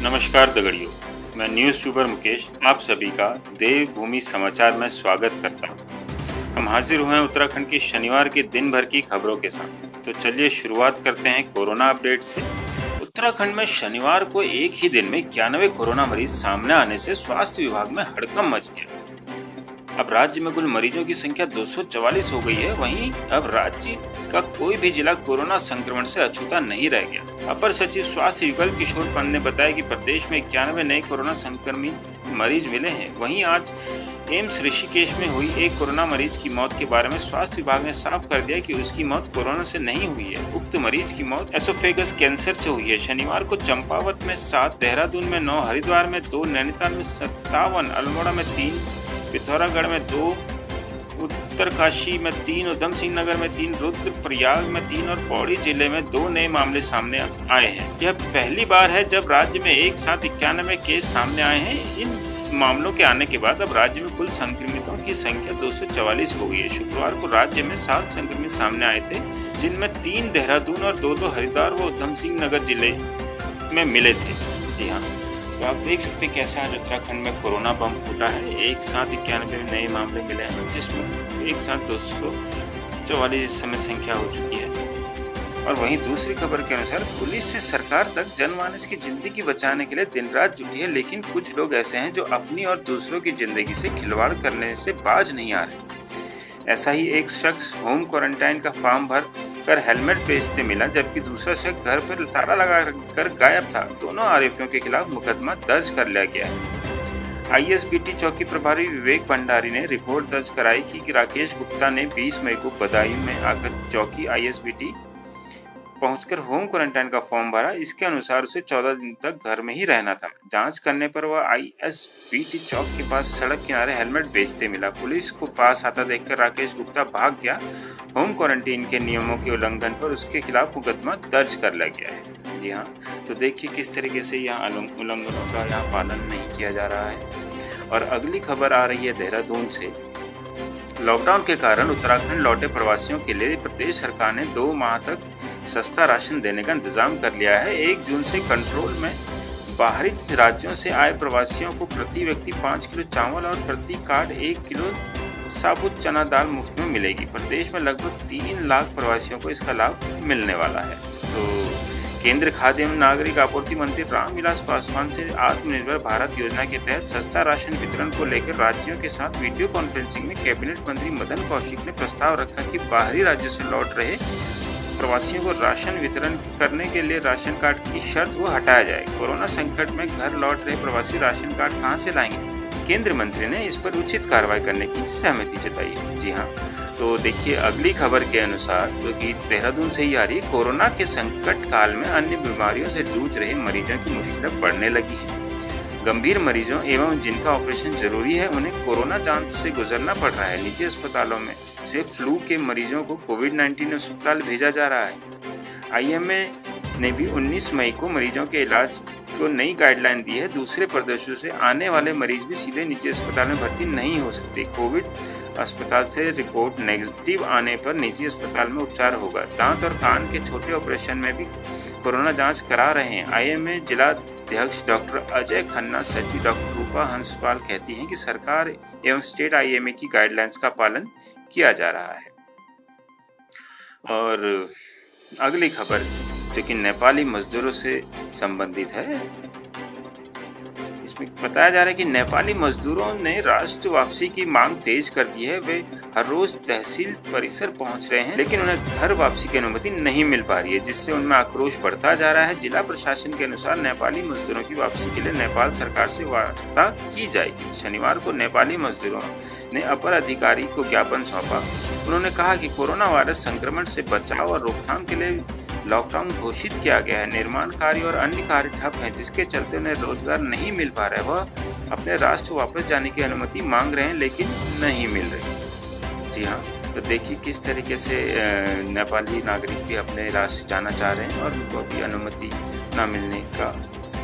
नमस्कार दगड़ियों, मैं न्यूज़ ट्यूबर मुकेश आप सभी का देवभूमि समाचार में स्वागत करता हूं। हम हाजिर हुए हैं उत्तराखंड की शनिवार के दिन भर की खबरों के साथ। तो चलिए शुरुआत करते हैं कोरोना अपडेट से। उत्तराखंड में शनिवार को एक ही दिन में 91 कोरोना मरीज सामने आने से स्वास्थ्य विभाग में हड़कंप मच गया। अब राज्य में कुल मरीजों की संख्या 244 हो गई है। वहीं अब राज्य का कोई भी जिला कोरोना संक्रमण से अछूता नहीं रह गया। अपर सचिव स्वास्थ्य विकल्प किशोर पंत ने बताया कि प्रदेश में 91 नए कोरोना संक्रमित मरीज मिले हैं। वहीं आज एम्स ऋषिकेश में हुई एक कोरोना मरीज की मौत के बारे में स्वास्थ्य विभाग ने साफ कर दिया कि उसकी मौत कोरोना से नहीं हुई है। उक्त मरीज की मौत एसोफेगस कैंसर से हुई है। शनिवार को चंपावत में 7, देहरादून में 9, हरिद्वार में 2, नैनीताल में 57, अल्मोड़ा में 3, पिथौरागढ़ में 2, उत्तरकाशी में 3, उधम सिंह नगर में 3, रुद्रप्रयाग में 3 और पौड़ी जिले में 2 नए मामले सामने आए हैं। यह पहली बार है जब राज्य में एक साथ 91 केस सामने आए हैं। इन मामलों के आने के बाद अब राज्य में कुल संक्रमितों की संख्या 244 हो गई है। शुक्रवार को राज्य में 7 संक्रमित सामने आए थे, जिनमें 3 देहरादून और 2 हरिद्वार व उधम सिंह नगर जिले में मिले थे। जी हाँ, तो आप देख सकते हैं कैसा आज उत्तराखंड में कोरोना बम फूटा है। एक साथ 91 नए मामले मिले हैं, जिसमें एक साथ 244 इस समय संख्या हो चुकी है। और वहीं दूसरी खबर के अनुसार पुलिस से सरकार तक जनमानस की जिंदगी बचाने के लिए दिन रात जुटी है, लेकिन कुछ लोग ऐसे हैं जो अपनी और दूसरों की जिंदगी से खिलवाड़ करने से बाज नहीं आ रहे। ऐसा ही एक शख्स होम क्वारंटाइन का फॉर्म भर कर हेलमेट बेचते मिला, जबकि दूसरा शख्स घर पर ताला लगा कर गायब था। दोनों आरोपियों के खिलाफ मुकदमा दर्ज कर लिया गया है। आईएसबीटी चौकी प्रभारी विवेक भंडारी ने रिपोर्ट दर्ज कराई कि राकेश गुप्ता ने 20 मई को बदायूं में आकर चौकी आईएसबीटी पहुंचकर होम क्वारंटाइन का फॉर्म भरा। इसके अनुसार उसे 14 दिन तक घर में ही रहना था। जांच करने पर वह आईएसबीटी चौक के पास सड़क किनारे हेलमेट बेचते मिला। पुलिस को पास आता देखकर राकेश गुप्ता भाग गया। होम क्वारंटाइन के नियमों के उल्लंघन पर उसके खिलाफ मुकदमा दर्ज कर लिया गया है। जी हाँ, तो देखिए किस तरीके से यहाँ उल्लंघनों का यहाँ पालन नहीं किया जा रहा है। और अगली खबर आ रही है देहरादून से। लॉकडाउन के कारण उत्तराखंड लौटे प्रवासियों के लिए प्रदेश सरकार ने 2 माह तक सस्ता राशन देने का इंतजाम कर लिया है। 1 जून से कंट्रोल में बाहरी राज्यों से आए प्रवासियों को प्रति व्यक्ति 5 किलो चावल और प्रति कार्ड 1 किलो साबुत चना दाल मुफ्त में मिलेगी। प्रदेश में लगभग 3 लाख प्रवासियों को इसका लाभ मिलने वाला है। तो केंद्रीय खाद्य एवं नागरिक आपूर्ति मंत्री रामविलास पासवान से आत्मनिर्भर भारत योजना के तहत सस्ता राशन वितरण को लेकर राज्यों के साथ वीडियो कॉन्फ्रेंसिंग में कैबिनेट मंत्री मदन कौशिक ने प्रस्ताव रखा कि बाहरी राज्यों से लौट रहे प्रवासियों को राशन वितरण करने के लिए राशन कार्ड की शर्त वो हटाया जाए। कोरोना संकट में घर लौट रहे प्रवासी राशन कार्ड कहां से लाएंगे? केंद्रीय मंत्री ने इस पर उचित कार्रवाई करने की सहमति जताई है। जी हाँ, तो देखिए अगली खबर के अनुसार जो कि देहरादून से ही आ रही है। कोरोना के संकट काल में अन्य बीमारियों से जूझ रहे मरीजों की मुश्किलें बढ़ने लगी हैं। गंभीर मरीजों एवं जिनका ऑपरेशन जरूरी है उन्हें कोरोना जांच से गुजरना पड़ रहा है। निजी अस्पतालों में से फ्लू के मरीजों को कोविड-19 अस्पताल भेजा जा रहा है। आईएमए ने भी 19 मई को मरीजों के इलाज को नई गाइडलाइन दी है। दूसरे प्रदेशों से आने वाले मरीज भी सीधे निजी अस्पताल में भर्ती नहीं हो सकते। कोविड अस्पताल से रिपोर्ट नेगेटिव आने पर निजी अस्पताल में उपचार होगा। दांत और कान के छोटे ऑपरेशन में भी कोरोना जांच करा रहे हैं। आईएमए जिला अध्यक्ष डॉक्टर अजय खन्ना, सचिव डॉक्टर रूपा हंसपाल कहती हैं कि सरकार एवं स्टेट आईएमए की गाइडलाइंस का पालन किया जा रहा है। और अगली खबर जो कि नेपाली मजदूरों से संबंधित है, इसमें बताया जा रहा है कि नेपाली मजदूरों ने राष्ट्र वापसी की मांग तेज कर दी है। वे हर रोज तहसील परिसर पहुंच रहे हैं, लेकिन उन्हें घर वापसी की अनुमति नहीं मिल पा रही है, जिससे उनमें आक्रोश बढ़ता जा रहा है। जिला प्रशासन के अनुसार नेपाली मजदूरों की वापसी के लिए नेपाल सरकार से वार्ता की जाएगी। शनिवार को नेपाली मजदूरों ने अपर अधिकारी को ज्ञापन सौंपा। उन्होंने कहा कि कोरोना वायरस संक्रमण से बचाव और रोकथाम के लिए लॉकडाउन घोषित किया गया है। निर्माण कार्य और अन्य कार्य ठप हैं, जिसके चलते उन्हें रोजगार नहीं मिल पा रहा है। वह अपने राष्ट्र वापस जाने की अनुमति मांग रहे हैं, लेकिन नहीं मिल रही। जी हाँ, तो देखिए किस तरीके से नेपाली नागरिक भी अपने राष्ट्र जाना चाह रहे हैं और उनको भी अनुमति न मिलने का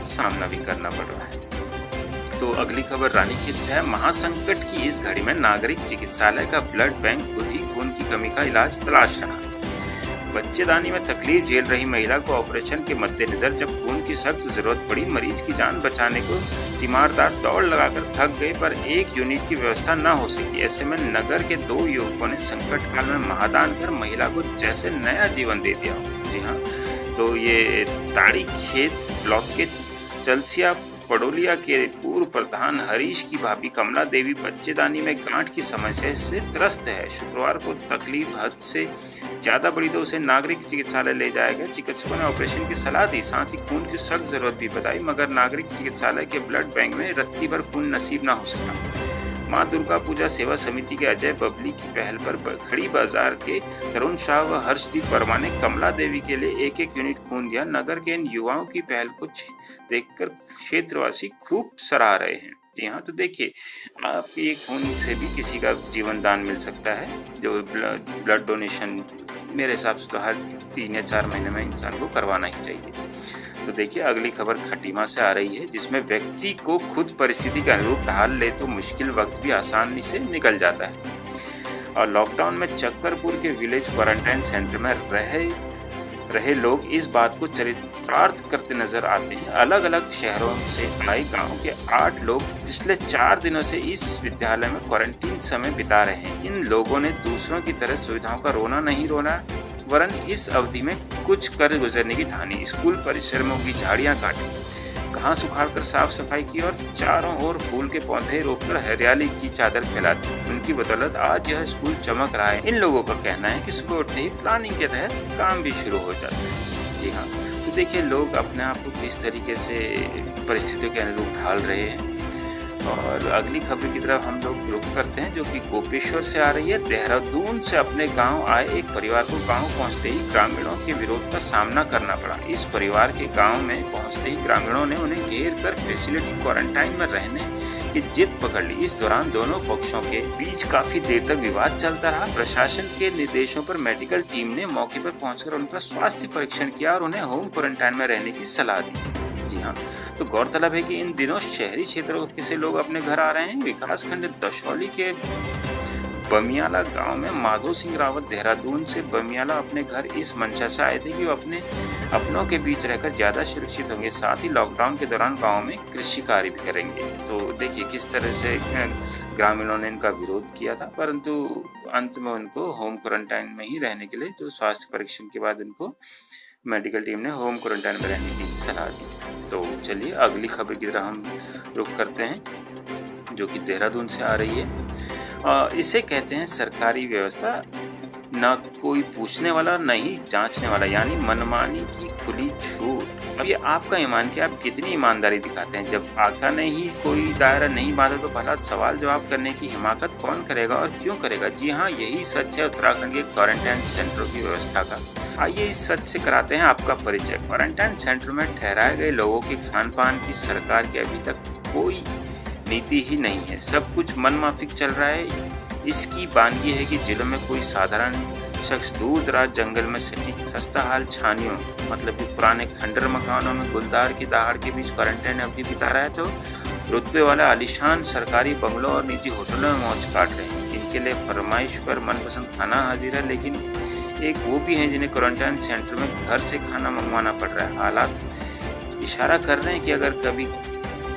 सामना भी करना पड़ रहा है। तो अगली खबर रानीखेत से है। महासंकट की इस घड़ी में नागरिक चिकित्सालय का ब्लड बैंक खुद ही खून की कमी का इलाज तलाश रहा। बच्चेदानी में तकलीफ झेल रही महिला को ऑपरेशन के मद्देनजर जब खून की सख्त जरूरत पड़ी, मरीज की जान बचाने को तीमारदार दौड़ लगाकर थक गए पर एक यूनिट की व्यवस्था न हो सकी। ऐसे में नगर के 2 युवकों ने संकट काल में महादान कर महिला को जैसे नया जीवन दे दिया। जी हाँ, तो ये ताड़ी खेत ब्लॉक के चलसिया पडोलिया के पूर्व प्रधान हरीश की भाभी कमला देवी बच्चेदानी में गांठ की समस्या से त्रस्त है। शुक्रवार को तकलीफ हद से ज्यादा बढ़ी तो उसे नागरिक चिकित्सालय ले जाया गया। चिकित्सकों ने ऑपरेशन की सलाह दी, साथ ही खून की सख्त जरूरत भी बताई, मगर नागरिक चिकित्सालय के ब्लड बैंक में रत्ती भर खून नसीब न हो सका। मां दुर्गा पूजा सेवा समिति के अजय बबली की पहल पर खड़ी बाजार के तरुण शाह व हर्षदीप वर्मा ने कमला देवी के लिए 1-1 यूनिट खून दिया। नगर के इन युवाओं की पहल को देखकर क्षेत्रवासी खूब सराह रहे हैं। जी हाँ, तो देखिए, आपके एक खून से भी किसी का जीवन दान मिल सकता है। जो ब्लड डोनेशन मेरे हिसाब से तो हर 3 या 4 महीने में इंसान को करवाना ही चाहिए। तो देखिए, अगली खबर खटीमा से आ रही है, जिसमें व्यक्ति को खुद परिस्थिति के अनुरूप ढाल ले तो मुश्किल वक्त भी आसानी से निकल जाता है। और लॉकडाउन में चक्करपुर के विलेज क्वारंटाइन सेंटर में रहे लोग इस बात को चरितार्थ करते नजर आते हैं। अलग अलग शहरों से आए गांव के 8 लोग पिछले 4 दिनों से इस विद्यालय में क्वारंटीन समय बिता रहे हैं। इन लोगों ने दूसरों की तरह सुविधाओं का रोना नहीं रोना, वरन इस अवधि में कुछ कर गुजरने की ठानी। स्कूल परिसर में उगी झाड़ियां काटी, घास उखाड़कर साफ सफाई की और चारों ओर फूल के पौधे रोककर हरियाली की चादर फैला दी। उनकी बदौलत आज यह स्कूल चमक रहा है। इन लोगों का कहना है कि सुबह उठते ही प्लानिंग के तहत काम भी शुरू हो जाता है। जी हाँ, तो देखिए, लोग अपने आप को किस तरीके से परिस्थितियों के अनुरूप ढाल रहे हैं। और अगली खबर की तरफ हम लोग रुख करते हैं, जो कि गोपेश्वर से आ रही है। देहरादून से अपने गांव आए एक परिवार को गांव पहुंचते ही ग्रामीणों के विरोध का सामना करना पड़ा। इस परिवार के गांव में पहुंचते ही ग्रामीणों ने उन्हें घेर कर फैसिलिटी क्वारंटाइन में रहने की जिद पकड़ ली। इस दौरान दोनों पक्षों के बीच काफी देर तक विवाद चलता रहा। प्रशासन के निर्देशों पर मेडिकल टीम ने मौके पर पहुंचकर उनका स्वास्थ्य परीक्षण किया और उन्हें होम क्वारंटाइन में रहने की सलाह दी। जी हाँ, तो गौरतलब है कि इन दिनों शहरी क्षेत्रों से लोग अपने घर आ रहे हैं। विकासखंड दशौली के बमियाला गांव में माधो सिंह रावत देहरादून से बमियाला अपने घर इस मंशा से आए थे कि वो अपनों के बीच रहकर ज्यादा सुरक्षित होंगे, साथ ही लॉकडाउन के दौरान गांव में कृषि कार्य भी करेंगे। तो देखिए किस तरह से ग्रामीणों ने इनका विरोध किया था, परंतु अंत में उनको होम क्वारंटाइन में ही रहने के लिए, जो स्वास्थ्य परीक्षण के बाद उनको मेडिकल टीम ने होम क्वारंटाइन में रहने की सलाह दी। तो चलिए अगली खबर की तरफ हम रुख करते हैं, जो कि देहरादून से आ रही है। इसे कहते हैं सरकारी व्यवस्था, न कोई पूछने वाला न ही जांचने वाला, यानी मनमानी की खुली छूट। अब ये आपका ईमान कि आप कितनी ईमानदारी दिखाते हैं। जब आका ने ही कोई दायरा नहीं बांधा तो भला सवाल जवाब करने की हिमाकत कौन करेगा और क्यों करेगा। जी हाँ, यही सच है उत्तराखंड के क्वारंटाइन सेंटरों की व्यवस्था का। आइए इस सच से कराते हैं आपका परिचय। क्वारंटाइन सेंटर में ठहराए गए लोगों के खान पान की सरकार की अभी तक कोई नीति ही नहीं है। सब कुछ मनमाफिक चल रहा है। इसकी बानगी है कि जिलों में कोई साधारण शख्स दूर दराज जंगल में सटी खस्ताहाल छानियों, मतलब कि पुराने खंडर मकानों में गुलदार की दहाड़ के बीच क्वारंटाइन अवधि बिता रहा है, तो रुतबे वाला आलीशान सरकारी बंगलों और निजी होटलों में मौज काट रहे हैं। इनके लिए फरमाइश पर मनपसंद खाना हाजिर है, लेकिन एक वो भी हैं जिन्हें क्वारंटाइन सेंटर में घर से खाना मंगवाना पड़ रहा है। हालात इशारा कर रहे हैं कि अगर कभी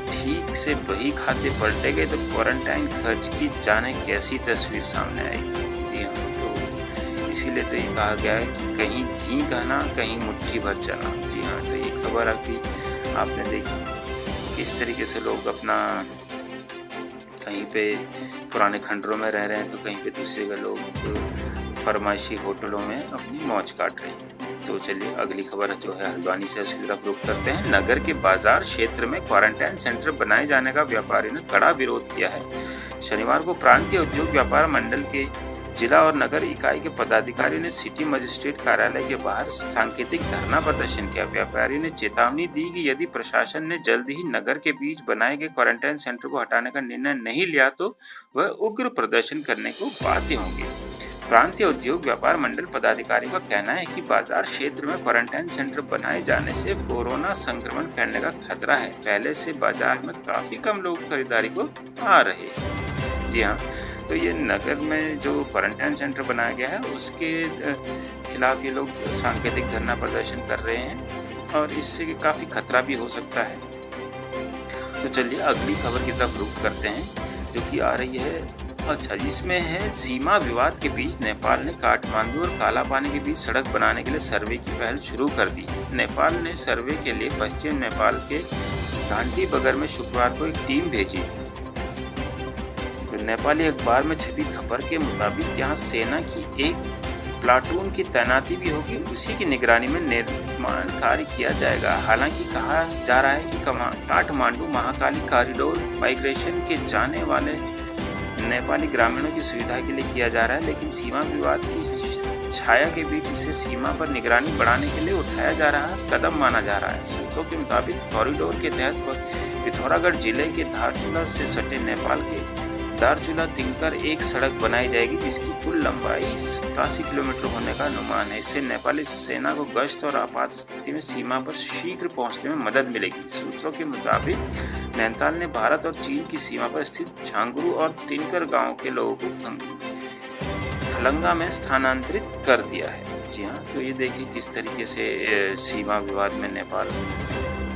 ठीक से बही खाते पलटे गए तो क्वारंटाइन खर्च की जाने कैसी तस्वीर सामने आएगी। तो इसीलिए तो ये कहा गया है कि कहीं घी कहना कहीं मुट्ठी भर चना। जी हाँ, तो ये खबर आपने देखी किस तरीके से लोग अपना कहीं पे पुराने खंडरों में रह रहे हैं तो कहीं पे दूसरे का लोग फरमाइशी होटलों में अपनी मौज काट रहे हैं। तो चलिए अगली खबर जो है हल्द्वानी से, उसकी तरफ रुख करते हैं। नगर के बाजार क्षेत्र में क्वारंटाइन सेंटर बनाए जाने का व्यापारियों ने कड़ा विरोध किया है। शनिवार को प्रांतीय उद्योग व्यापार मंडल के जिला और नगर इकाई के पदाधिकारियों ने सिटी मजिस्ट्रेट कार्यालय के बाहर सांकेतिक धरना प्रदर्शन किया। व्यापारियों ने चेतावनी दी कि यदि प्रशासन ने जल्द ही नगर के बीच बनाए गए क्वारंटाइन सेंटर को हटाने का निर्णय नहीं लिया तो वह उग्र प्रदर्शन करने को बाध्य होंगे। प्रांतीय उद्योग व्यापार मंडल पदाधिकारी का कहना है कि बाजार क्षेत्र में क्वारंटाइन सेंटर बनाए जाने से कोरोना संक्रमण फैलने का खतरा है। पहले से बाजार में काफी कम लोग खरीदारी को आ रहे हैं। जी हाँ, तो ये नगर में जो क्वारंटाइन सेंटर बनाया गया है उसके खिलाफ ये लोग सांकेतिक धरना प्रदर्शन कर रहे हैं और इससे काफ़ी खतरा भी हो सकता है। तो चलिए अगली खबर की तरफ रुख करते हैं जो कि आ रही है। अच्छा, इसमें है सीमा विवाद के बीच नेपाल ने काठमांडू और कालापानी के बीच सड़क बनाने के लिए सर्वे की पहल शुरू कर दी। नेपाल ने सर्वे के लिए पश्चिम नेपाल के घाटी बगर में शुक्रवार को एक टीम भेजी थी। तो नेपाली अखबार में छपी खबर के मुताबिक यहाँ सेना की एक प्लाटून की तैनाती भी होगी, उसी की निगरानी में निर्माण कार्य किया जाएगा। हालांकि कहा जा रहा है कि काठमांडू महाकाली कॉरिडोर माइग्रेशन के जाने वाले नेपाली ग्रामीणों की सुविधा के लिए किया जा रहा है, लेकिन सीमा विवाद की छाया के बीच इसे सीमा पर निगरानी बढ़ाने के लिए उठाया जा रहा कदम माना जा रहा है। सूत्रों के मुताबिक कॉरिडोर के तहत पिथौरागढ़ जिले के धारचूला से सटे नेपाल के दारचूला तिंकर एक सड़क बनाई जाएगी जिसकी कुल लंबाई 87 किलोमीटर होने का अनुमान है। इससे नेपाली सेना को गश्त और आपात स्थिति में सीमा पर शीघ्र पहुंचने में मदद मिलेगी। सूत्रों के मुताबिक नैनीताल ने भारत और चीन की सीमा पर स्थित झांगुरू और तिनकर गांव के लोगों को खलंगा में स्थानांतरित कर दिया है। जी हाँ, तो ये देखिए किस तरीके से सीमा विवाद में नेपाल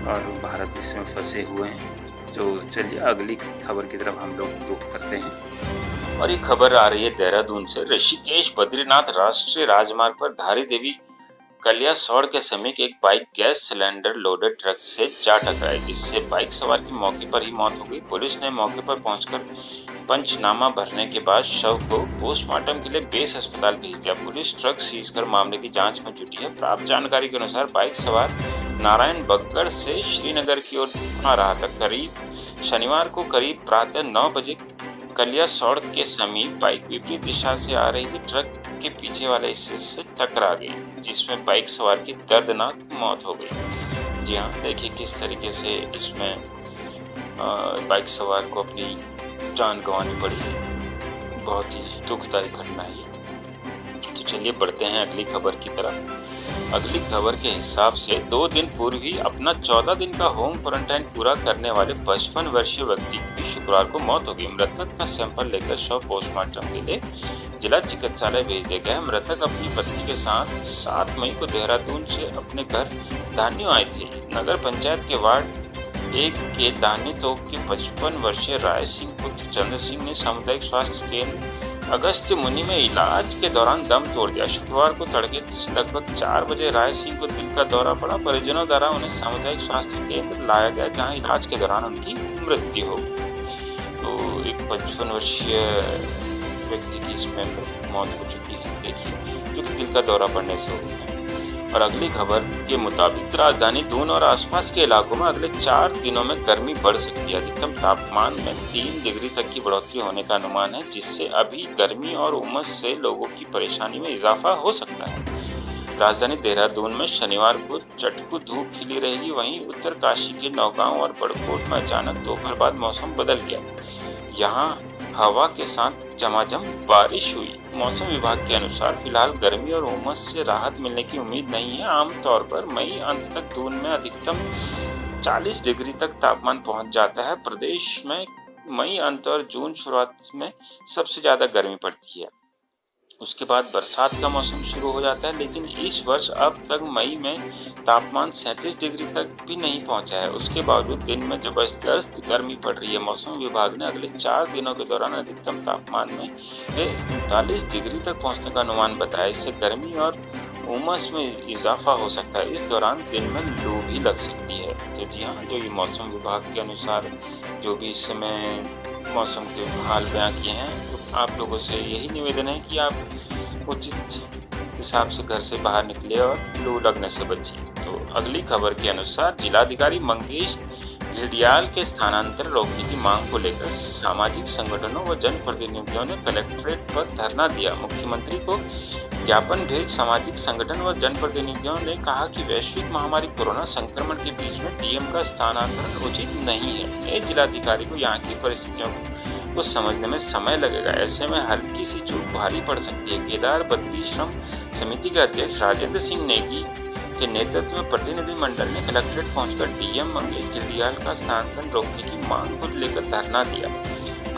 और भारत इसमें फंसे हुए हैं। तो चलिए अगली खबर की तरफ हम लोग रुख करते हैं और ये खबर आ रही है देहरादून से। ऋषिकेश बद्रीनाथ राष्ट्रीय राजमार्ग पर धारी देवी कलियासौड़ के समीप एक bike gas cylinder loaded truck से जा टकराई, जिससे बाइक सवार की मौके पर ही मौत हो गई। पुलिस ने मौके पर पहुंचकर पंचनामा भरने के बाद शव को पोस्टमार्टम के लिए बेस अस्पताल भेज दिया। पुलिस ट्रक सीज कर मामले की जांच में जुटी है। प्राप्त जानकारी के अनुसार बाइक सवार नारायण बग्गड़ से श्रीनगर की ओर आ रहा था। शनिवार को करीब प्रातः 9 बजे कलियासौड़ के समीप बाइक विपरीत दिशा से आ रही थी। ट्रक के पीछे वाले हिस्से से टकरा गई, जिसमें बाइक सवार की दर्दनाक मौत हो गई। जी हाँ, देखिए किस तरीके से इसमें बाइक सवार को अपनी जान गंवानी पड़ी है। बहुत ही दुखदायी घटना है। तो चलिए बढ़ते हैं अगली खबर की तरफ। अगली खबर के हिसाब से 2 दिन पूर्व ही अपना 14 दिन का होम क्वारंटाइन पूरा करने वाले 55 वर्षीय व्यक्ति की शुक्रवार को मौत हो गई। मृतक का सैंपल लेकर शव पोस्टमार्टम के लिए जिला चिकित्सालय भेज दिया गया। मृतक अपनी पत्नी के साथ 7 मई को देहरादून से अपने घर दानियों आए थे। नगर पंचायत के वार्ड 1 के दानी तोप के 55 वर्षीय राय सिंह पुत्र चंद्र सिंह ने सामुदायिक स्वास्थ्य केंद्र अगस्त्य मुनि में इलाज के दौरान दम तोड़ दिया। शुक्रवार को तड़के लगभग 4 बजे राय सिंह को दिल का दौरा पड़ा। परिजनों द्वारा उन्हें सामुदायिक स्वास्थ्य केंद्र लाया गया, जहां इलाज के दौरान उनकी मृत्यु हो गई। तो एक 55 वर्षीय व्यक्ति की इसमें मौत हो चुकी है, देखिए, जो कि दिल का दौरा पड़ने से हो गई है। और अगली खबर के मुताबिक राजधानी दून और आसपास के इलाकों में अगले 4 दिनों में गर्मी बढ़ सकती है। अधिकतम तापमान में 3 डिग्री तक की बढ़ोतरी होने का अनुमान है, जिससे अभी गर्मी और उमस से लोगों की परेशानी में इजाफा हो सकता है। राजधानी देहरादून में शनिवार को चटकू धूप खिली रहेगी। वहीं उत्तरकाशी के नौगांव और बड़कोट में अचानक दोपहर बाद मौसम बदल गया। यहाँ हवा के साथ झमाझम बारिश हुई। मौसम विभाग के अनुसार फिलहाल गर्मी और उमस से राहत मिलने की उम्मीद नहीं है। आमतौर पर मई अंत तक दून में अधिकतम 40 डिग्री तक तापमान पहुंच जाता है। प्रदेश में मई अंत और जून शुरुआत में सबसे ज्यादा गर्मी पड़ती है। उसके बाद बरसात का मौसम शुरू हो जाता है, लेकिन इस वर्ष अब तक मई में तापमान 37 डिग्री तक भी नहीं पहुंचा है। उसके बावजूद दिन में जबरदस्त गर्मी पड़ रही है। मौसम विभाग ने अगले 4 दिनों के दौरान अधिकतम तापमान में 39 डिग्री तक पहुंचने का अनुमान बताया। इससे गर्मी और उमस में इजाफा हो सकता है। इस दौरान दिन में लू भी लग सकती है। तो जी हाँ, जो ये मौसम विभाग के अनुसार जो भी इस समय मौसम के हाल बयां किए हैं, तो आप लोगों से यही निवेदन है कि आप उचित हिसाब से घर से बाहर निकले और लू लगने से बचिए। तो अगली खबर के अनुसार जिलाधिकारी मंगेश घिरडियाल के स्थानांतरण रोकने की मांग को लेकर सामाजिक संगठनों व जनप्रतिनिधियों ने कलेक्ट्रेट पर धरना दिया। मुख्यमंत्री को ज्ञापन भेज सामाजिक संगठन व जनप्रतिनिधियों ने कहा कि वैश्विक महामारी कोरोना संक्रमण के बीच में डीएम का स्थानांतरण उचित नहीं है। नए जिलाधिकारी को यहाँ की परिस्थितियों को समझने में समय लगेगा। ऐसे में हल्की सी चूक भारी पड़ सकती है। केदार बद्री श्रम समिति के अध्यक्ष राजेंद्र सिंह नेगी के नेतृत्व में प्रतिनिधि मंडल ने कलेक्ट्रेट पहुंचकर डीएम मंगेश घिरडियाल का स्थानांतरण रोकने की मांग को लेकर धरना दिया।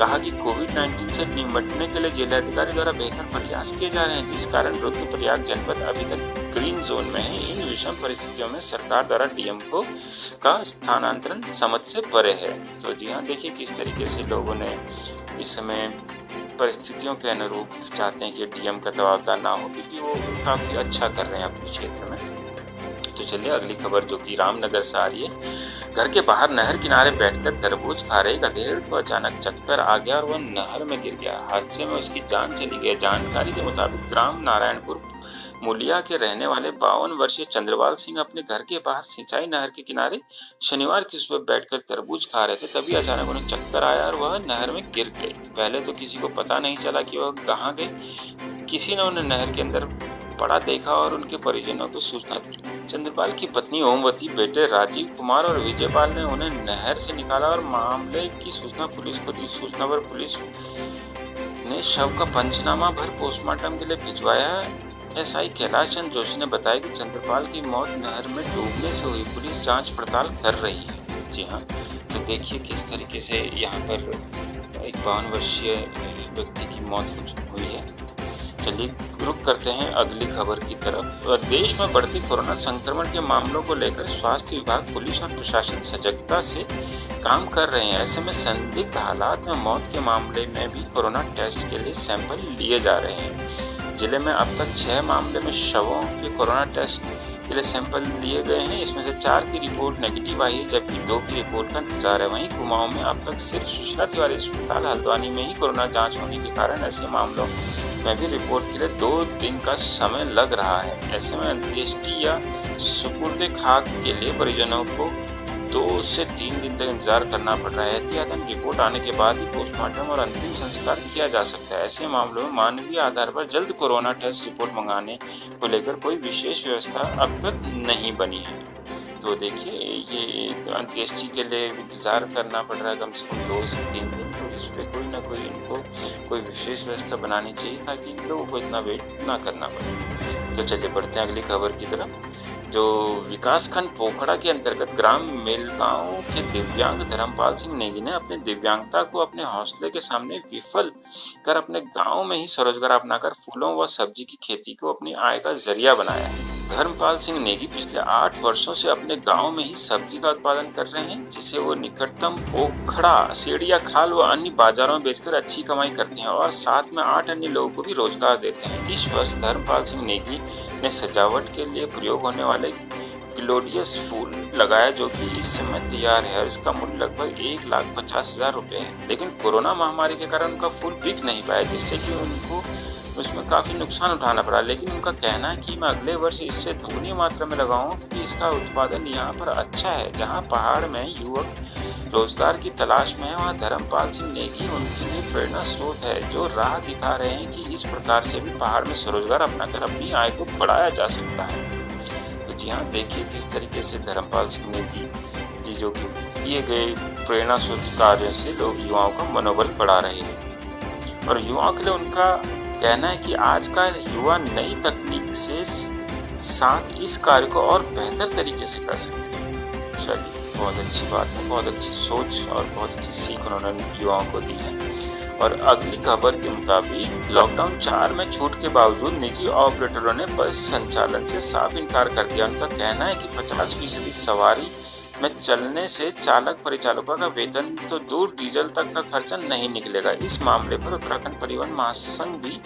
कहा कि कोविड-19 से निपटने के लिए जिलाधिकारी द्वारा बेहतर प्रयास किए जा रहे हैं, जिस कारण रुद्रप्रयाग जनपद अभी तक ग्रीन जोन में है। इन विषम परिस्थितियों में सरकार द्वारा डीएमओ का स्थानांतरण समझ से परे है। तो जी हाँ, देखिए किस तरीके से लोगों ने इस समय परिस्थितियों के अनुरूप चाहते हैं कि डीएम का तबादला ना हो, क्योंकि वो काफ़ी अच्छा कर रहे हैं अपने क्षेत्र में। तो चलिए अगली खबर जो कि रामनगर से आ रही है। घर के बाहर नहर किनारे बैठकर तरबूज खा रहे गधेड़ को अचानक चक्कर आ गया और वह नहर में गिर गया। हादसे में उसकी जान चली गई। जानकारी के मुताबिक ग्राम नारायणपुर मूलिया के रहने वाले 52 वर्षीय चंद्रपाल सिंह अपने घर के बाहर सिंचाई नहर के किनारे शनिवार की सुबह बैठकर तरबूज खा रहे थे। तभी अचानक उन्हें चक्कर आया और वह नहर में गिर गए। पहले तो किसी को पता नहीं चला कि वह कहाँ गए। किसी ने उन्हें नहर के अंदर पड़ा देखा और उनके परिजनों को सूचना दी। चंद्रपाल की पत्नी ओमवती, बेटे राजीव कुमार और विजयपाल ने उन्हें नहर से निकाला और मामले की सूचना पुलिस को दी। सूचना पर पुलिस ने शव का पंचनामा भर पोस्टमार्टम के लिए भिजवाया। एसआई कैलाश चंद्र जोशी ने बताया कि चंद्रपाल की मौत नहर में डूबने से हुई। पुलिस जांच पड़ताल कर रही है। जी हाँ, तो देखिए किस तरीके से यहाँ पर एक 52 वर्षीय व्यक्ति की मौत हुई है। चलिए रुक करते हैं अगली खबर की तरफ। देश में बढ़ती कोरोना संक्रमण के मामलों को लेकर स्वास्थ्य विभाग, पुलिस और प्रशासन सजगता से काम कर रहे हैं। ऐसे में संदिग्ध हालात में मौत के मामले में भी कोरोना टेस्ट के लिए सैंपल लिए जा रहे हैं। जिले में अब तक 6 मामले में शवों के कोरोना टेस्ट के लिए सैंपल लिए गए हैं। इसमें से 4 की रिपोर्ट नेगेटिव आई है, जबकि 2 की रिपोर्ट का इंतजार है। वहीं कुमाऊं में अब तक सिर्फ सुशीला तिवारी अस्पताल हल्द्वानी में ही कोरोना जांच होने के कारण ऐसे मामलों में भी रिपोर्ट के लिए 2 दिन का समय लग रहा है। ऐसे में अंत्येष्टि या सुपुर्दे खाक के लिए परिजनों को 2 से 3 दिन तक इंतजार करना पड़ रहा है। एहतियातन रिपोर्ट आने के बाद ही पोस्टमार्टम और अंतिम संस्कार किया जा सकता है। ऐसे मामलों में मानवीय आधार पर जल्द कोरोना टेस्ट रिपोर्ट मंगाने को लेकर कोई विशेष व्यवस्था अब तक नहीं बनी है। तो देखिए ये अंत्येष्टि के लिए इंतजार करना पड़ रहा है कम से कम 2 से 3 दिन। तो इस पर कोई ना कोई इनको कोई विशेष व्यवस्था बनानी चाहिए ताकि इन लोगों को इतना वेट ना करना पड़े। तो चलिए बढ़ते हैं अगली खबर की तरफ। जो विकासखंड पोखड़ा के अंतर्गत ग्राम मेलगांव के दिव्यांग धर्मपाल सिंह नेगी ने अपनी दिव्यांगता को अपने हौसले के सामने विफल कर अपने गांव में ही स्वरोजगार अपनाकर फूलों व सब्जी की खेती को अपनी आय का जरिया बनाया है। धर्मपाल सिंह नेगी पिछले 8 वर्षों से अपने गांव में ही सब्जी का उत्पादन कर रहे हैं, जिसे वो निकटतम पोखड़ा, सेड़िया खाल व अन्य बाजारों में बेचकर अच्छी कमाई करते हैं और साथ में 8 अन्य लोगों को भी रोजगार देते हैं। इस वर्ष धर्मपाल सिंह नेगी ने सजावट के लिए प्रयोग होने वाले ग्लोडियस फूल लगाया, जो कि इस समय तैयार है और इसका मूल्य लगभग 1,50,000 रुपए है। लेकिन कोरोना महामारी के कारण उनका फूल बिक नहीं पाया, जिससे कि उनको उसमें काफी नुकसान उठाना पड़ा। लेकिन उनका कहना है कि मैं अगले वर्ष इससे दुगनी मात्रा में लगाऊं क्योंकि इसका उत्पादन यहाँ पर अच्छा है। जहाँ पहाड़ में युवक रोजगार की तलाश में है, वहाँ धर्मपाल सिंह नेगी उनके लिए प्रेरणा स्रोत है, जो राह दिखा रहे हैं कि इस प्रकार से भी पहाड़ में स्वरोजगार अपनाकर अपनी आय को बढ़ाया जा सकता है। तो जी हाँ, देखिए किस तरीके से धर्मपाल सिंह नेगी जी जो कि किए गए प्रेरणा स्रोत कार्यों से लोग युवाओं का मनोबल बढ़ा रहे हैं। और युवाओं के लिए उनका कहना है कि आज का युवा नई तकनीक से साथ इस कार्य को और बेहतर तरीके से कर सकते हैं। चलिए बहुत अच्छी बात है, बहुत अच्छी सोच और बहुत अच्छी सीख उन्होंने युवाओं को दी है। और अगली खबर के मुताबिक लॉकडाउन 4 में छूट के बावजूद निजी ऑपरेटरों ने बस संचालन से साफ इनकार कर दिया। उनका कहना है कि 50% सवारी में चलने से चालक परिचालकों का वेतन तो दूर डीजल तक का खर्चा नहीं निकलेगा। इस मामले पर उत्तराखंड परिवहन महासंघ भी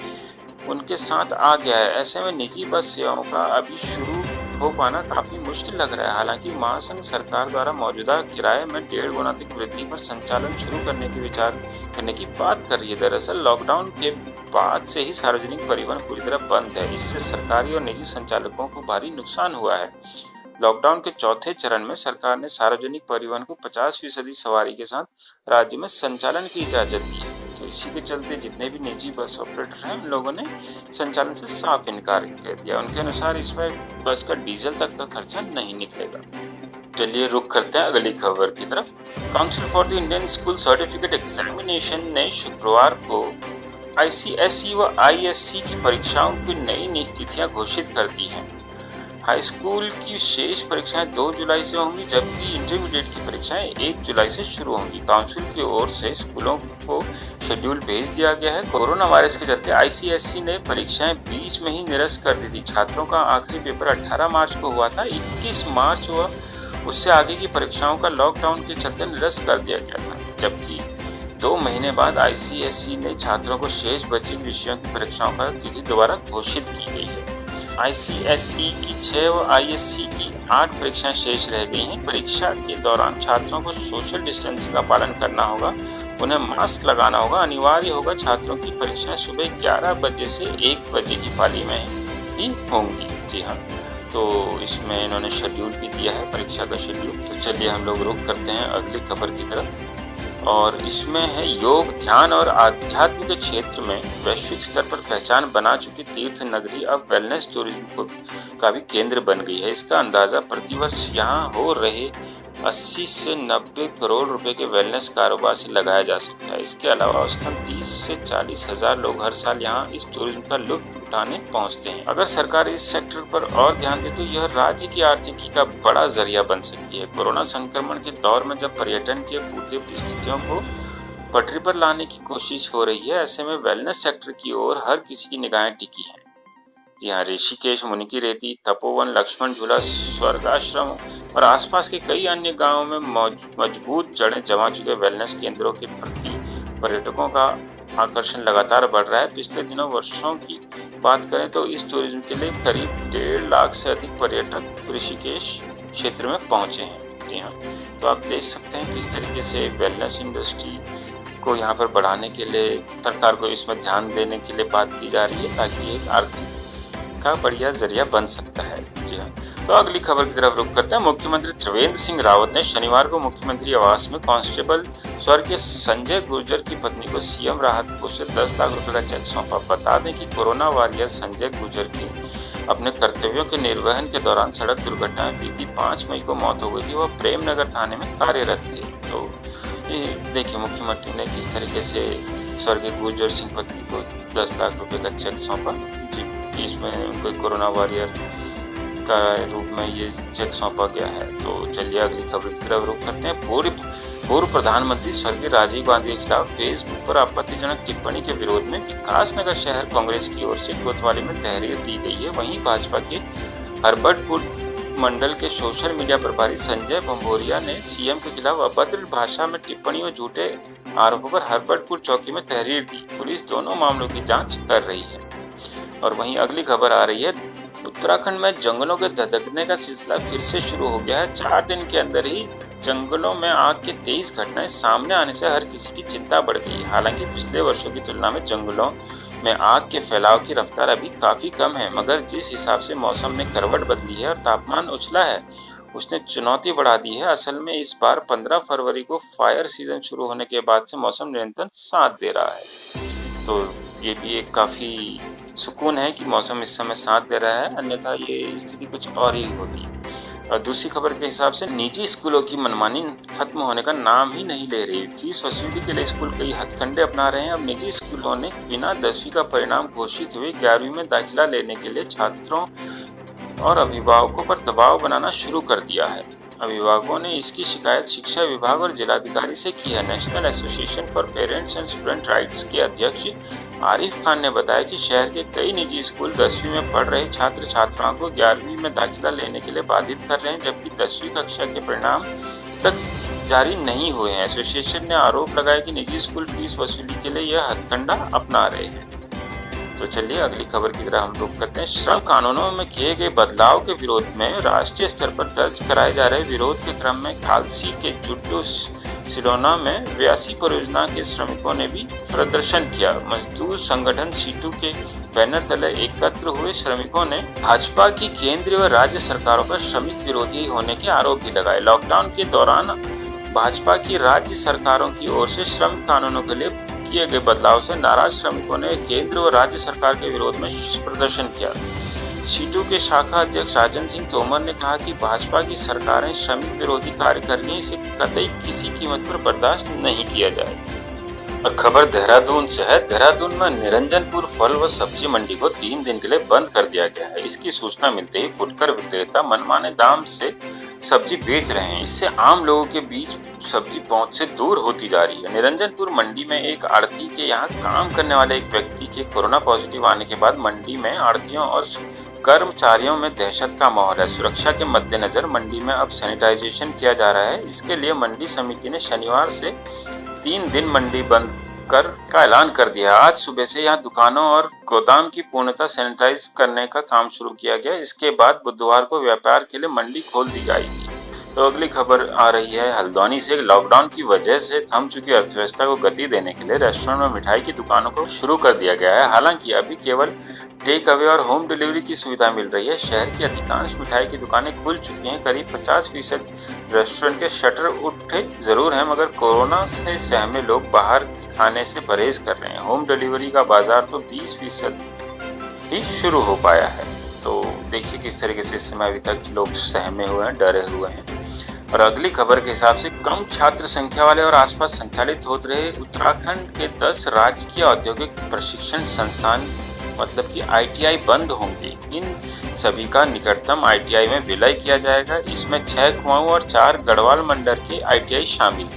उनके साथ आ गया है। ऐसे में निजी बस सेवाओं का अभी शुरू हो पाना काफी मुश्किल लग रहा है। हालांकि महासंघ सरकार द्वारा मौजूदा किराए में 1.5 गुना तक वृद्धि पर संचालन शुरू करने की विचार करने की बात कर रही है। दरअसल लॉकडाउन के बाद से ही सार्वजनिक परिवहन पूरी तरह बंद है। इससे सरकारी और निजी संचालकों को भारी नुकसान हुआ है। लॉकडाउन के चौथे चरण में सरकार ने सार्वजनिक परिवहन को 50% सवारी के साथ राज्य में संचालन की इजाजत दी है। तो इसी के चलते जितने भी निजी बस ऑपरेटर हैं उन लोगों ने संचालन से साफ इनकार कर दिया। उनके अनुसार इसमें बस का डीजल तक का खर्चा नहीं निकलेगा। चलिए रुक करते हैं अगली खबर की तरफ। Council for the Indian school certificate examination ने शुक्रवार को ICSE व ISC की परीक्षाओं की नई तिथियां घोषित कर दी हैं। हाई स्कूल की शेष परीक्षाएं 2 जुलाई से होंगी, जबकि इंटरमीडिएट की परीक्षाएं 1 जुलाई से शुरू होंगी। काउंसिल की ओर से स्कूलों को शेड्यूल भेज दिया गया है। कोरोना वायरस के चलते आईसीएसई ने परीक्षाएं बीच में ही निरस्त कर दी थी। छात्रों का आखिरी पेपर 18 मार्च को हुआ था, 21 मार्च हुआ। उससे आगे की परीक्षाओं का लॉकडाउन के चलते निरस्त कर दिया गया था, जबकि 2 महीने बाद आईसीएसई ने छात्रों को शेष बचे विषयों की परीक्षाओं का तिथि दोबारा घोषित की गई है। आईसीएसई की 6 व आईएससी की 8 परीक्षाएं शेष रह गई हैं। परीक्षा के दौरान छात्रों को सोशल डिस्टेंसिंग का पालन करना होगा, उन्हें मास्क लगाना होगा, अनिवार्य होगा। छात्रों की परीक्षाएं सुबह 11 बजे से 1 बजे की पाली में ही होंगी। जी हाँ, तो इसमें इन्होंने शेड्यूल भी दिया है, परीक्षा का शेड्यूल। तो चलिए हम लोग रुख करते हैं अगली खबर की तरफ, और इसमें है योग, ध्यान और आध्यात्म के क्षेत्र में वैश्विक स्तर पर पहचान बना चुकी तीर्थ नगरी अब वेलनेस टूरिज्म का भी केंद्र बन गई है। इसका अंदाजा प्रतिवर्ष यहाँ हो रहे 80 से 90 करोड़ रुपए के वेलनेस कारोबार से लगाया जा सकता है। इसके अलावा औसतन 30 से 40 हजार लोग हर साल यहाँ इस टूरिज्म का लुत्फ उठाने पहुँचते हैं। अगर सरकार इस सेक्टर पर और ध्यान दे तो यह राज्य की आर्थिकी का बड़ा जरिया बन सकती है। कोरोना संक्रमण के दौर में जब पर्यटन के पूर्व परिस्थितियों को पटरी पर लाने की कोशिश हो रही है, ऐसे में वेलनेस सेक्टर की ओर हर किसी की निगाहें टिकी हैं। जी हाँ, ऋषिकेश, मुनि की रेती, तपोवन, लक्ष्मण झूला, स्वर्गाश्रम और आसपास के कई अन्य गांवों में मजबूत जड़ें जमा चुके वेलनेस केंद्रों के प्रति पर्यटकों का आकर्षण लगातार बढ़ रहा है। पिछले दिनों वर्षों की बात करें तो इस टूरिज्म के लिए करीब 1.5 लाख से अधिक पर्यटक ऋषिकेश क्षेत्र में पहुंचे हैं। जी हाँ, तो आप देख सकते हैं किस तरीके से वेलनेस इंडस्ट्री को यहाँ पर बढ़ाने के लिए सरकार को इसमें ध्यान देने के लिए बात की जा रही है, ताकि एक आर्थिक का बढ़िया जरिया बन सकता है। जी हाँ, तो अगली खबर की तरफ रुख करते हैं। मुख्यमंत्री त्रिवेंद्र सिंह रावत ने शनिवार को मुख्यमंत्री आवास में कांस्टेबल स्वर्गीय संजय गुर्जर की पत्नी को सीएम राहत कोष से 10 लाख रुपए का चेक सौंपा। बता दें कि कोरोना वॉरियर संजय गुर्जर की अपने कर्तव्यों के निर्वहन के दौरान सड़क दुर्घटना में बीती 5 मई को मौत हो गई थी। वह प्रेमनगर थाने में कार्यरत थे। तो ये देखिए मुख्यमंत्री ने किस तरीके से स्वर्गीय गुर्जर सिंह पत्नी को 10 लाख रुपए का चेक सौंपा। जी, इसमें उनको कोरोना वॉरियर का रूप में ये चेक सौंपा गया है। तो चलिए अगली खबर की तरफ रुख करते हैं। पूर्व प्रधानमंत्री स्वर्गीय राजीव गांधी के खिलाफ फेसबुक पर आपत्तिजनक टिप्पणी के विरोध में विकासनगर शहर कांग्रेस की ओर से कोतवाली में तहरीर दी गई है। वहीं भाजपा के हरबटपुर मंडल के सोशल मीडिया प्रभारी संजय भंभोरिया ने सीएम के खिलाफ अभद्र भाषा में टिप्पणी और झूठे आरोपों पर हरबटपुर चौकी में तहरीर दी। पुलिस दोनों मामलों की जांच कर रही है। और वहीं अगली खबर आ रही है, उत्तराखंड में जंगलों के धधकने का सिलसिला फिर से शुरू हो गया है। 4 दिन के अंदर ही जंगलों में आग की 23 घटनाएं सामने आने से हर किसी की चिंता बढ़ गई। हालांकि पिछले वर्षों की तुलना में जंगलों में आग के फैलाव की रफ्तार अभी काफी कम है, मगर जिस हिसाब से मौसम ने करवट बदली है और तापमान उछला है, उसने चुनौती बढ़ा दी है। असल में इस बार 15 फरवरी को फायर सीजन शुरू होने के बाद से मौसम निरंतर साथ दे रहा है। तो ये भी एक काफी सुकून है कि मौसम इस समय साथ दे रहा है, अन्यथा ये स्थिति कुछ और ही होती। और दूसरी खबर के हिसाब से निजी स्कूलों की मनमानी खत्म होने का नाम ही नहीं ले रही। फीस वसूली के लिए स्कूल कई हथकंडे अपना रहे हैं। अब निजी स्कूलों ने बिना 10वीं का परिणाम घोषित हुए 11वीं में दाखिला लेने के लिए छात्रों और अभिभावकों पर दबाव बनाना शुरू कर दिया है। अभिभावकों ने इसकी शिकायत शिक्षा विभाग और जिलाधिकारी से की है। National association for parents and student rights के अध्यक्ष आरिफ खान ने बताया कि शहर के कई निजी स्कूल 10वीं में पढ़ रहे छात्र छात्राओं को 11वीं में दाखिला लेने के लिए बाधित कर रहे हैं, जबकि 10वीं कक्षा के परिणाम तक जारी नहीं हुए हैं। एसोसिएशन ने आरोप लगाया कि निजी स्कूल फीस वसूली के लिए यह हथकंडा अपना रहे हैं। तो चलिए अगली खबर की तरफ हम रुख करते हैं। श्रम कानूनों में किए गए बदलाव के विरोध में राष्ट्रीय स्तर पर दर्ज कराए जा रहे विरोध के क्रम में कालसी के जुड्डू सिलोना में 82 परियोजना के श्रमिकों ने भी प्रदर्शन किया। मजदूर संगठन सीटू के बैनर तले एकत्र हुए श्रमिकों ने भाजपा की केंद्रीय व राज्य सरकारों पर श्रमिक विरोधी होने के आरोप भी लगाए। लॉकडाउन के दौरान भाजपा की राज्य सरकारों की ओर से श्रम कानूनों के लिए किए गए बदलाव से नाराज श्रमिकों ने केंद्र व राज्य सरकार के विरोध में प्रदर्शन किया। सीटू के शाखा अध्यक्ष राजन सिंह तोमर ने कहा कि भाजपा की सरकारें श्रमिक विरोधी कार्य कर रही है, इसे कतई किसी कीमत पर बर्दाश्त नहीं किया जाए। और खबर देहरादून से है। देहरादून में निरंजनपुर फल व सब्जी मंडी को 3 दिन के लिए बंद कर दिया गया है। इसकी सूचना मिलते ही फुटकर विक्रेता मनमाने दाम से सब्जी बेच रहे हैं। इससे आम लोगों के बीच सब्जी पहुंच से दूर होती जा रही है। निरंजनपुर मंडी में एक आड़ती के यहाँ काम करने वाले एक व्यक्ति के कोरोना पॉजिटिव आने के बाद मंडी में आड़तियों और कर्मचारियों में दहशत का माहौल है। सुरक्षा के मद्देनजर मंडी में अब सैनिटाइजेशन किया जा रहा है। इसके लिए मंडी समिति ने शनिवार से 3 दिन मंडी बंद का ऐलान कर दिया। आज सुबह से यहाँ दुकानों और गोदाम की पूर्णतः सैनिटाइज करने का काम शुरू किया गया। इसके बाद बुधवार को व्यापार के लिए मंडी खोल दी जाएगी। तो अगली खबर आ रही है हल्द्वानी से। लॉकडाउन की वजह से थम चुकी अर्थव्यवस्था को गति देने के लिए रेस्टोरेंट में मिठाई की दुकानों को शुरू कर दिया गया है। हालांकि अभी केवल टेक अवे और होम डिलीवरी की सुविधा मिल रही है। शहर की अधिकांश मिठाई की दुकानें खुल चुकी हैं। करीब 50% रेस्टोरेंट के शटर उठे जरूर हैं, मगर कोरोना से सहमे लोग बाहर खाने से परहेज कर रहे हैं। होम डिलीवरी का बाजार तो 20% ही शुरू हो पाया है। तो देखिए किस तरीके से इस समय अभी तक लोग सहमे हुए हैं, डरे हुए हैं। और अगली खबर के हिसाब से कम छात्र संख्या वाले और आसपास संचालित हो रहे उत्तराखंड के 10 राजकीय औद्योगिक प्रशिक्षण संस्थान मतलब कि ITI बंद होंगे। इन सभी का निकटतम ITI में विलय किया जाएगा। इसमें 6 कुमाऊं और 4 गढ़वाल मंडल के ITI शामिल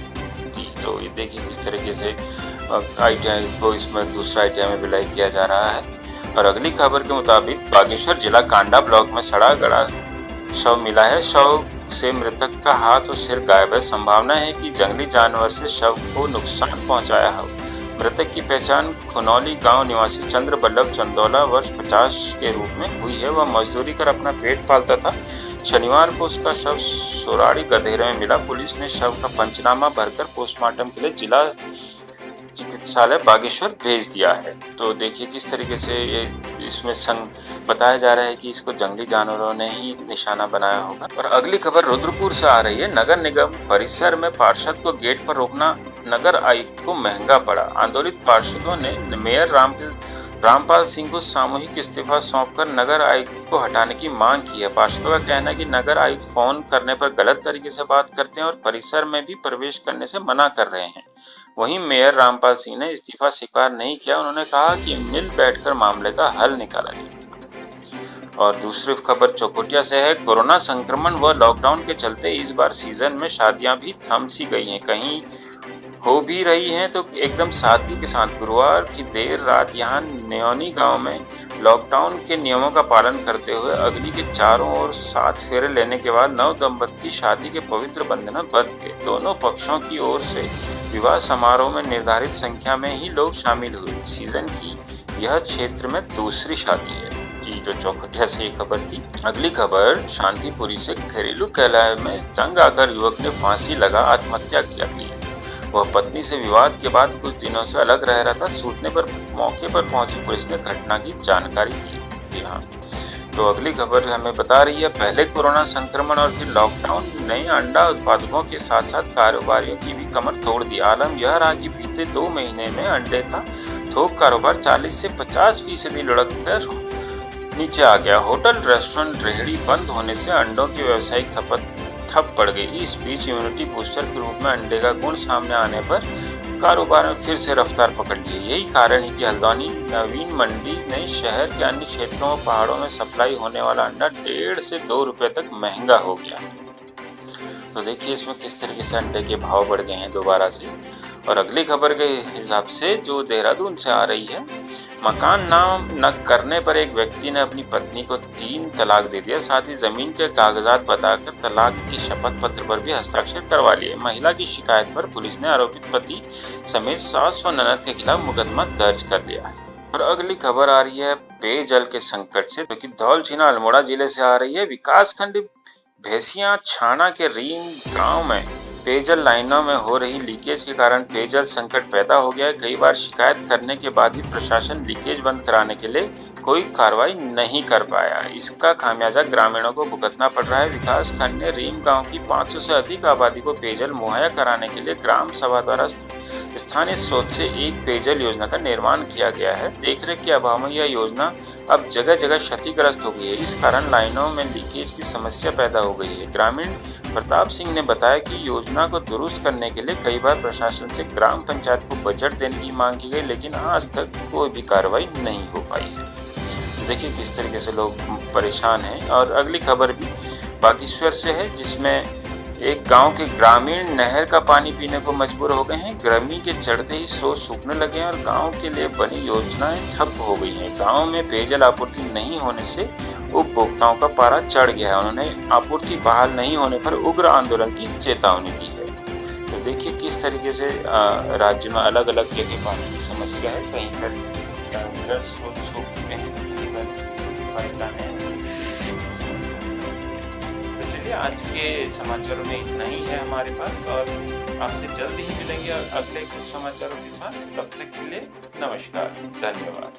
जी। तो ये देखिए किस तरीके से ITI को इसमें दूसरा ITI में विलय किया जा रहा है। और अगली खबर के मुताबिक बागेश्वर जिला कांडा ब्लॉक में सड़ा गड़ा शव मिला है। शव से मृतक का हाथ और सिर गायब है। संभावना है कि जंगली जानवर से शव को नुकसान पहुंचाया हो। मृतक की पहचान खुनौली गांव निवासी चंद्र बल्लभ चंदौला वर्ष 50 के रूप में हुई है। वह मजदूरी कर अपना पेट पालता था। शनिवार को उसका शव सोराड़ी गधेरे में मिला। पुलिस ने शव का पंचनामा भरकर पोस्टमार्टम के लिए जिला चिकित्सालय बागेश्वर भेज दिया है। तो देखिए किस तरीके से ये इसमें बताया जा रहा है कि इसको जंगली जानवरों ने ही निशाना बनाया होगा। और अगली खबर रुद्रपुर से आ रही है। नगर निगम परिसर में पार्षद को गेट पर रोकना नगर आयुक्त को महंगा पड़ा। आंदोलित पार्षदों ने मेयर रामपाल सिंह को सामूहिक इस्तीफा सौंपकर नगर आयुक्त को हटाने की मांग की है। पार्षदों का कहना है कि नगर आयुक्त फोन करने पर गलत तरीके से बात करते हैं और परिसर में भी प्रवेश करने से मना कर रहे हैं। वहीं मेयर रामपाल सिंह ने इस्तीफा स्वीकार नहीं किया। उन्होंने कहा कि मिल बैठकर मामले का हल निकाला जाए। और दूसरी खबर चौकुटिया से है। कोरोना संक्रमण व लॉकडाउन के चलते इस बार सीजन में शादियां भी थम सी गई हैं। कहीं हो भी रही हैं तो एकदम सादगी के साथ। गुरुवार की देर रात यहाँ न्योनी गांव में लॉकडाउन के नियमों का पालन करते हुए अग्नि के चारों ओर 7 फेरे लेने के बाद नव दंपत्ति शादी के पवित्र बंधन में बंध गए। दोनों पक्षों की ओर से विवाह समारोह में निर्धारित संख्या में ही लोग शामिल हुए। सीजन की यह क्षेत्र में दूसरी शादी है जी। जो चौखटिया से ये खबर थी। अगली खबर शांतिपुरी से। घरेलू कलह में तंग आकर युवक ने फांसी लगा आत्महत्या की। वह पत्नी से विवाद के बाद कुछ दिनों से अलग रह रहा था। सूचने पर मौके पर पहुंची पुलिस ने घटना की जानकारी दी। हाँ, तो अगली खबर हमें बता रही है पहले कोरोना संक्रमण और फिर लॉकडाउन ने अंडा उत्पादकों के साथ साथ कारोबारियों की भी कमर तोड़ दी। आलम यह रहा कि बीते 2 महीने में अंडे का थोक कारोबार 40 से 50% लुढ़क कर नीचे आ गया। होटल रेस्टोरेंट रेहड़ी बंद होने से अंडों की व्यावसायिक खपत ठप पड़ गई। इस बीच इम्यूनिटी बूस्टर के रूप में अंडे का गुण सामने आने पर कारोबार में फिर से रफ्तार पकड़ ली। यही कारण है कि हल्द्वानी नवीन मंडी ने शहर के अन्य क्षेत्रों और पहाड़ों में सप्लाई होने वाला अंडा 1.5 से 2 रुपए तक महंगा हो गया। तो देखिए इसमें किस तरीके से अंडे के भाव बढ़ गए हैं दोबारा से। और अगली खबर के हिसाब से जो देहरादून से आ रही है। मकान नाम न करने पर एक व्यक्ति ने अपनी पत्नी को 3 तलाक दे दिया। साथ ही जमीन के कागजात बताकर तलाक के शपथ पत्र पर भी हस्ताक्षर करवा लिए। महिला की शिकायत पर पुलिस ने आरोपित पति समेत सास व ननद के खिलाफ मुकदमा दर्ज कर लिया है। और अगली खबर आ रही है पेयजल के संकट से, जो कि धौलछीना अल्मोड़ा जिले से आ रही है। विकासखंड भैंसिया छाना के रीम गाँव में पेयजल लाइनों में हो रही लीकेज के कारण पेयजल संकट पैदा हो गया है। कई बार शिकायत करने के बाद भी प्रशासन लीकेज बंद कराने के लिए कोई कार्रवाई नहीं कर पाया। इसका खामियाजा ग्रामीणों को भुगतना पड़ रहा है। विकास खंड ने रीम गांव की 500 से अधिक आबादी को पेयजल मुहैया कराने के लिए ग्राम सभा द्वारा स्थानीय स्रोत से एक पेयजल योजना का निर्माण किया गया है। देखरेख के अभाव में यह योजना अब जगह जगह क्षतिग्रस्त हो गई है। इस कारण लाइनों में लीकेज की समस्या पैदा हो गई है। ग्रामीण प्रताप सिंह ने बताया कि योजना को दुरुस्त करने के लिए कई बार प्रशासन से ग्राम पंचायत को बजट देने की मांग की गई, लेकिन आज तक कोई भी कार्रवाई नहीं हो पाई है। देखिए किस तरीके से लोग परेशान हैं। और अगली खबर भी बागेश्वर से है, जिसमें एक गांव के ग्रामीण नहर का पानी पीने को मजबूर हो गए हैं। गर्मी के चढ़ते ही स्रोत सूखने लगे हैं और गांव के लिए बनी योजनाएं ठप हो गई हैं। गांव में पेयजल आपूर्ति नहीं होने से उपभोक्ताओं का पारा चढ़ गया है। उन्होंने आपूर्ति बहाल नहीं होने पर उग्र आंदोलन की चेतावनी दी है। तो देखिए किस तरीके से राज्य में अलग अलग जगह पानी की समस्या है। कहीं पर जल स्रोत सूख चुके हैं, कहीं पर पाइपलाइनें समस्या है। तो चलिए आज के समाचारों में इतना ही है हमारे पास, और आपसे जल्द ही मिलेंगे अगले कुछ समाचारों के साथ। तब तक के लिए नमस्कार, धन्यवाद।